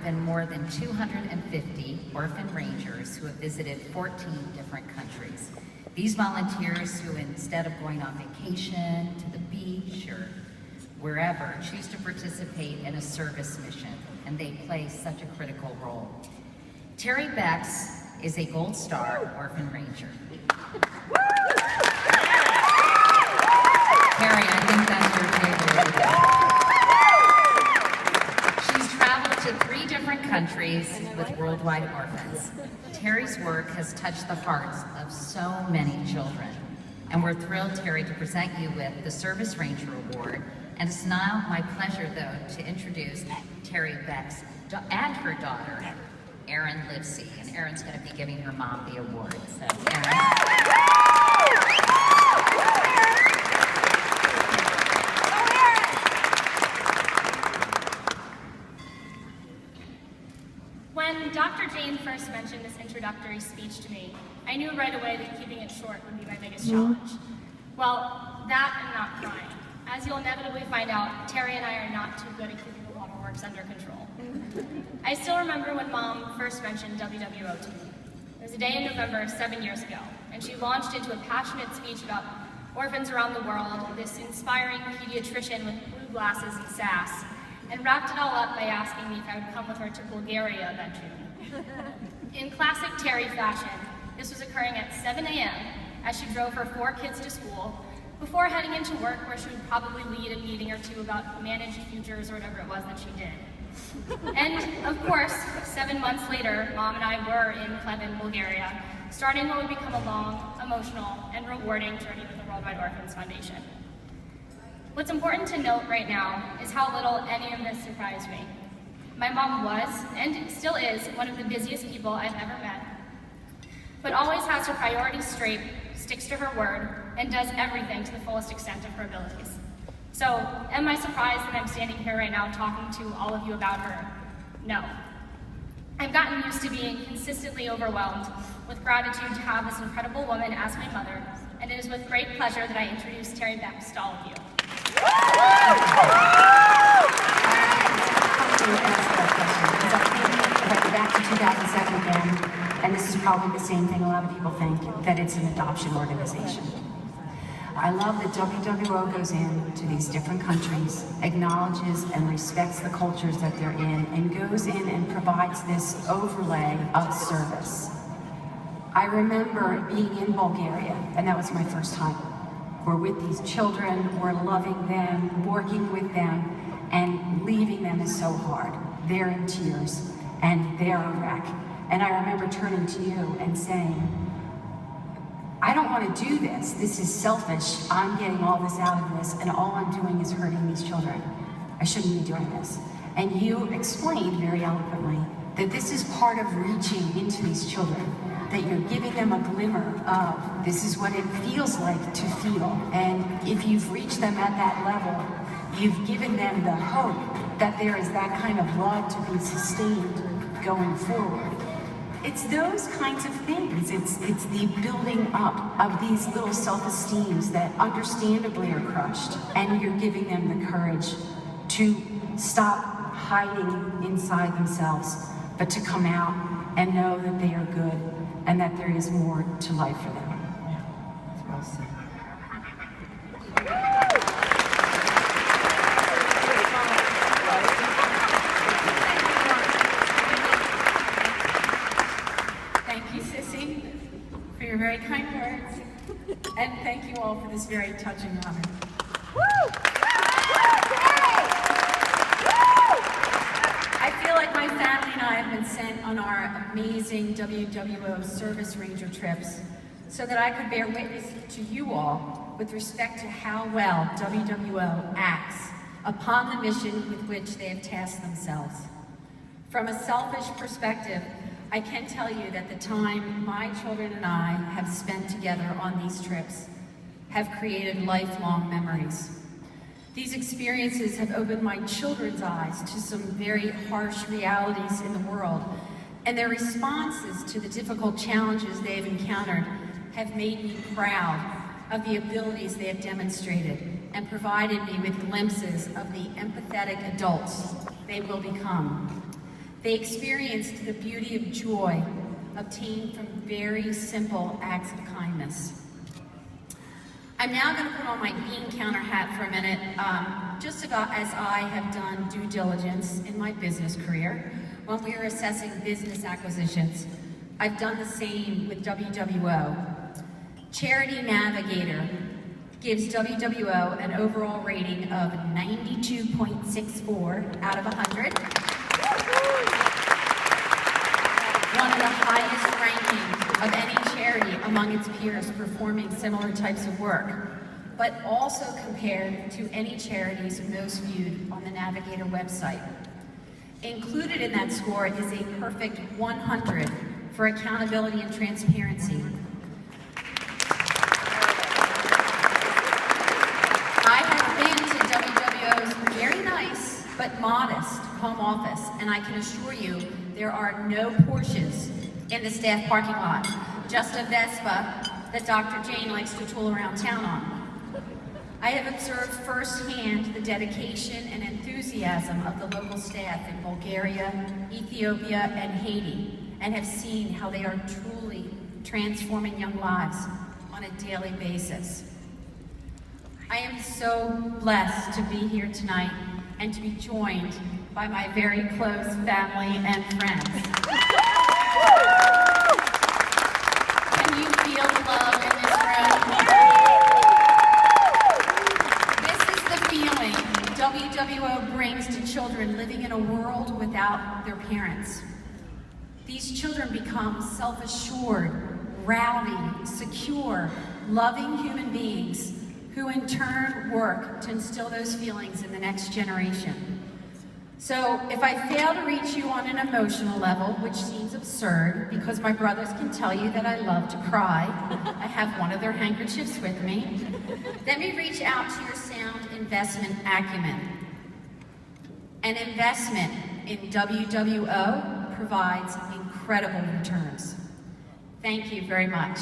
been more than 250 orphan rangers who have visited 14 different countries. These volunteers who, instead of going on vacation to the beach or wherever, choose to participate in a service mission, and they play such a critical role. Terry Becks is a Gold Star Orphan Ranger. Terry, I think that's your favorite video. She's traveled to 3 different countries with Worldwide Orphans. Terry's work has touched the hearts of so many children, and we're thrilled, Terry, to present you with the Service Ranger Award. And it's now my pleasure, though, to introduce Terry Becks and her daughter, Erin Livesey. And Erin's going to be giving her mom the award. So, Erin. When Dr. Jane first mentioned this introductory speech to me, I knew right away that keeping it short would be my biggest challenge. Well, that and not crying. As you'll inevitably find out, Terry and I are not too good at keeping the waterworks under control. I still remember when Mom first mentioned WWO to me. It was a day in November 7 years ago, and she launched into a passionate speech about orphans around the world, this inspiring pediatrician with blue glasses and sass, and wrapped it all up by asking me if I would come with her to Bulgaria that June. In classic Terry fashion, this was occurring at 7 a.m. as she drove her 4 kids to school, before heading into work where she would probably lead a meeting or 2 about managed futures or whatever it was that she did. And of course, 7 months later, Mom and I were in Pleven, Bulgaria, starting what would become a long, emotional, and rewarding journey with the Worldwide Orphans Foundation. What's important to note right now is how little any of this surprised me. My mom was, and still is, one of the busiest people I've ever met, but always has her priorities straight, sticks to her word, and does everything to the fullest extent of her abilities. So, am I surprised that I'm standing here right now talking to all of you about her? No. I've gotten used to being consistently overwhelmed with gratitude to have this incredible woman as my mother, and it is with great pleasure that I introduce Terry Becks to all of you. Back to 2007 again, and this is probably the same thing a lot of people think, that it's an adoption organization. I love that WWO goes in to these different countries, acknowledges and respects the cultures that they're in, and goes in and provides this overlay of service. I remember being in Bulgaria, and that was my first time. We're with these children, we're loving them, working with them, and leaving them is so hard. They're in tears, and they're a wreck. And I remember turning to you and saying, I don't want to do this. This is selfish. I'm getting all this out of this, and all I'm doing is hurting these children. I shouldn't be doing this. And you explained very eloquently that this is part of reaching into these children, that you're giving them a glimmer of this is what it feels like to feel. And if you've reached them at that level, you've given them the hope that there is that kind of love to be sustained going forward. It's those kinds of things. It's the building up of these little self-esteems that understandably are crushed, and you're giving them the courage to stop hiding inside themselves, but to come out and know that they are good and that there is more to life for them. It's well said. Very kind words, and thank you all for this very touching honor. I feel like my family and I have been sent on our amazing WWO Service Ranger trips so that I could bear witness to you all with respect to how well WWO acts upon the mission with which they have tasked themselves. From a selfish perspective, I can tell you that the time my children and I have spent together on these trips have created lifelong memories. These experiences have opened my children's eyes to some very harsh realities in the world, and their responses to the difficult challenges they have encountered have made me proud of the abilities they have demonstrated and provided me with glimpses of the empathetic adults they will become. They experienced the beauty of joy obtained from very simple acts of kindness. I'm now going to put on my bean counter hat for a minute, just about as I have done due diligence in my business career. When we are assessing business acquisitions, I've done the same with WWO. Charity Navigator gives WWO an overall rating of 92.64 out of 100. One of the highest rankings of any charity among its peers performing similar types of work, but also compared to any charities most viewed on the Navigator website. Included in that score is a perfect 100 for accountability and transparency. I have been to WWO's very nice but modest home office, and I can assure you there are no Porsches in the staff parking lot, just a Vespa that Dr. Jane likes to tool around town on. I have observed firsthand the dedication and enthusiasm of the local staff in Bulgaria, Ethiopia, and Haiti, and have seen how they are truly transforming young lives on a daily basis. I am so blessed to be here tonight and to be joined by my very close family and friends. Can you feel the love in this room? This is the feeling WWO brings to children living in a world without their parents. These children become self-assured, rowdy, secure, loving human beings who in turn work to instill those feelings in the next generation. So if I fail to reach you on an emotional level, which seems absurd because my brothers can tell you that I love to cry, I have one of their handkerchiefs with me, let me reach out to your sound investment acumen. An investment in WWO provides incredible returns. Thank you very much.